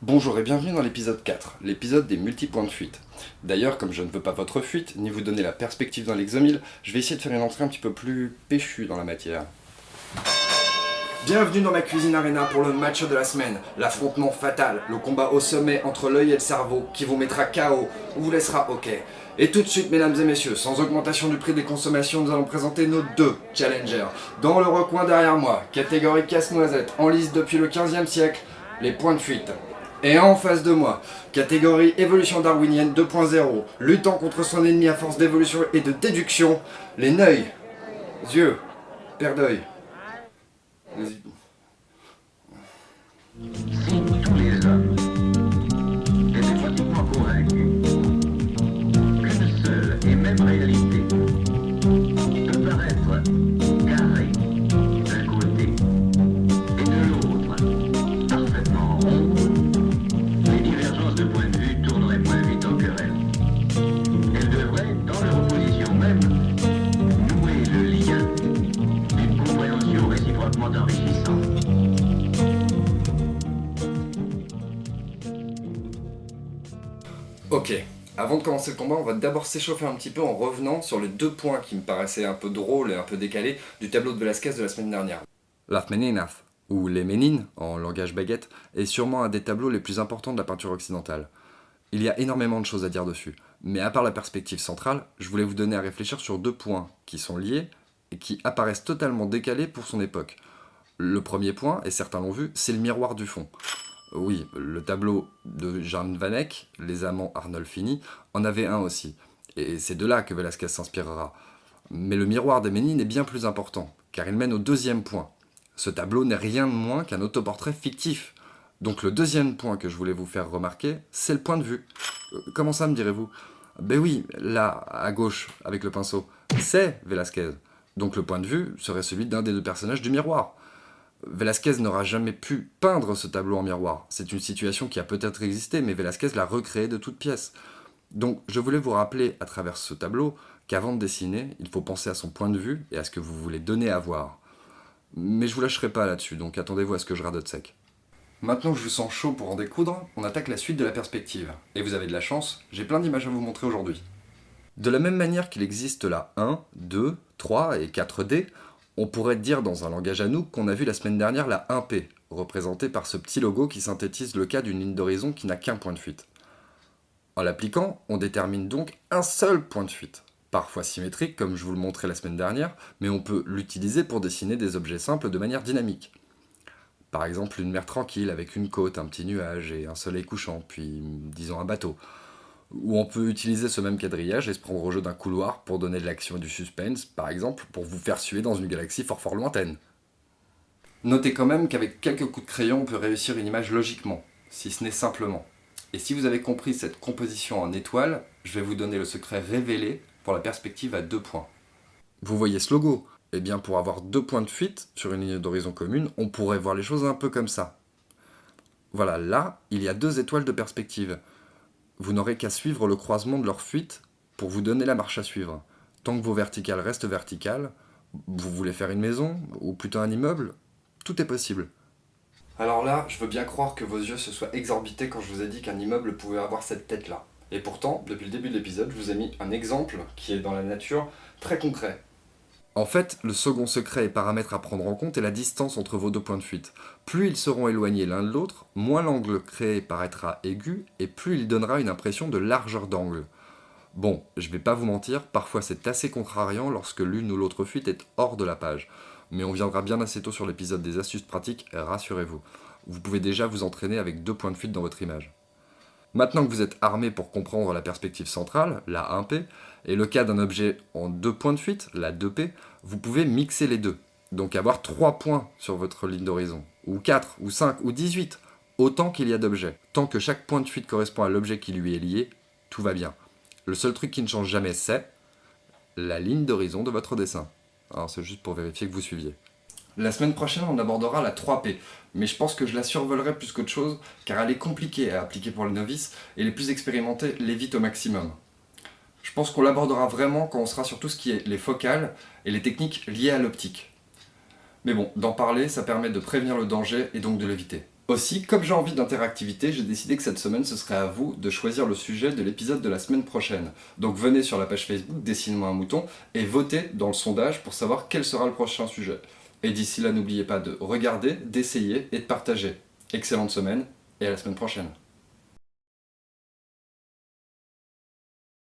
Bonjour et bienvenue dans l'épisode 4, l'épisode des multipoints de fuite. D'ailleurs, comme je ne veux pas votre fuite, ni vous donner la perspective d'un Lexomil, je vais essayer de faire une entrée un petit peu plus péchue dans la matière. Bienvenue dans ma cuisine arena pour le match de la semaine, l'affrontement fatal, le combat au sommet entre l'œil et le cerveau, qui vous mettra KO ou vous laissera OK. Et tout de suite, mesdames et messieurs, sans augmentation du prix des consommations, nous allons présenter nos deux challengers. Dans le recoin derrière moi, catégorie casse-noisette, en lice depuis le 15e siècle, les points de fuite. Et en face de moi, catégorie évolution darwinienne 2.0, luttant contre son ennemi à force d'évolution et de déduction, les neuils, yeux, paire d'œil. Si tous les hommes étaient pratiquement convaincus qu'une seule et même réalité peut paraître carrée d'un côté et de l'autre parfaitement ronde, les divergences de point de vue tourneraient moins vite en querelle. Elles devraient, dans leur opposition même, nouer le lien d'une compréhension réciproquement enrichissante. Ok, avant de commencer le combat, on va d'abord s'échauffer un petit peu en revenant sur les deux points qui me paraissaient un peu drôles et un peu décalés du tableau de Velázquez de la semaine dernière. Las Meninas, ou Les Ménines en langage baguette, est sûrement un des tableaux les plus importants de la peinture occidentale. Il y a énormément de choses à dire dessus, mais à part la perspective centrale, je voulais vous donner à réfléchir sur deux points qui sont liés et qui apparaissent totalement décalés pour son époque. Le premier point, et certains l'ont vu, c'est le miroir du fond. Oui, le tableau de Jan van Eyck, Les Amants Arnolfini, en avait un aussi. Et c'est de là que Velázquez s'inspirera. Mais le miroir des Ménines est bien plus important, car il mène au deuxième point. Ce tableau n'est rien de moins qu'un autoportrait fictif. Donc le deuxième point que je voulais vous faire remarquer, c'est le point de vue. Comment ça, me direz-vous? Ben oui, là, à gauche, avec le pinceau, c'est Velázquez. Donc le point de vue serait celui d'un des deux personnages du miroir. Velázquez n'aura jamais pu peindre ce tableau en miroir. C'est une situation qui a peut-être existé, mais Velázquez l'a recréé de toutes pièces. Donc je voulais vous rappeler à travers ce tableau qu'avant de dessiner, il faut penser à son point de vue et à ce que vous voulez donner à voir. Mais je vous lâcherai pas là-dessus, donc attendez-vous à ce que je radote sec. Maintenant que je vous sens chaud pour en découdre, on attaque la suite de la perspective. Et vous avez de la chance, j'ai plein d'images à vous montrer aujourd'hui. De la même manière qu'il existe la 1, 2, 3 et 4D, on pourrait dire dans un langage à nous qu'on a vu la semaine dernière la 1P, représentée par ce petit logo qui synthétise le cas d'une ligne d'horizon qui n'a qu'un point de fuite. En l'appliquant, on détermine donc un seul point de fuite, parfois symétrique comme je vous le montrais la semaine dernière, mais on peut l'utiliser pour dessiner des objets simples de manière dynamique. Par exemple une mer tranquille avec une côte, un petit nuage et un soleil couchant, puis disons un bateau. Ou on peut utiliser ce même quadrillage et se prendre au jeu d'un couloir pour donner de l'action et du suspense, par exemple pour vous faire suer dans une galaxie fort lointaine. Notez quand même qu'avec quelques coups de crayon, on peut réussir une image logiquement, si ce n'est simplement. Et si vous avez compris cette composition en étoiles, je vais vous donner le secret révélé pour la perspective à deux points. Vous voyez ce logo? Eh bien, pour avoir deux points de fuite sur une ligne d'horizon commune, on pourrait voir les choses un peu comme ça. Voilà, là, il y a deux étoiles de perspective. Vous n'aurez qu'à suivre le croisement de leur fuite pour vous donner la marche à suivre. Tant que vos verticales restent verticales, vous voulez faire une maison, ou plutôt un immeuble, tout est possible. Alors là, je veux bien croire que vos yeux se soient exorbités quand je vous ai dit qu'un immeuble pouvait avoir cette tête-là. Et pourtant, depuis le début de l'épisode, je vous ai mis un exemple qui est dans la nature très concret. En fait, le second secret et paramètre à prendre en compte est la distance entre vos deux points de fuite. Plus ils seront éloignés l'un de l'autre, moins l'angle créé paraîtra aigu et plus il donnera une impression de largeur d'angle. Bon, je vais pas vous mentir, parfois c'est assez contrariant lorsque l'une ou l'autre fuite est hors de la page. Mais on viendra bien assez tôt sur l'épisode des astuces pratiques, rassurez-vous. Vous pouvez déjà vous entraîner avec deux points de fuite dans votre image. Maintenant que vous êtes armé pour comprendre la perspective centrale, la 1P, et le cas d'un objet en deux points de fuite, la 2P, vous pouvez mixer les deux. Donc avoir 3 points sur votre ligne d'horizon, ou 4, ou 5, ou 18, autant qu'il y a d'objets. Tant que chaque point de fuite correspond à l'objet qui lui est lié, tout va bien. Le seul truc qui ne change jamais, c'est la ligne d'horizon de votre dessin. Alors c'est juste pour vérifier que vous suiviez. La semaine prochaine, on abordera la 3P, mais je pense que je la survolerai plus qu'autre chose, car elle est compliquée à appliquer pour les novices, et les plus expérimentés l'évitent au maximum. Je pense qu'on l'abordera vraiment quand on sera sur tout ce qui est les focales et les techniques liées à l'optique. Mais bon, d'en parler, ça permet de prévenir le danger et donc de l'éviter. Aussi, comme j'ai envie d'interactivité, j'ai décidé que cette semaine, ce serait à vous de choisir le sujet de l'épisode de la semaine prochaine. Donc venez sur la page Facebook, Dessine-moi un mouton, et votez dans le sondage pour savoir quel sera le prochain sujet. Et d'ici là, n'oubliez pas de regarder, d'essayer et de partager. Excellente semaine, et à la semaine prochaine.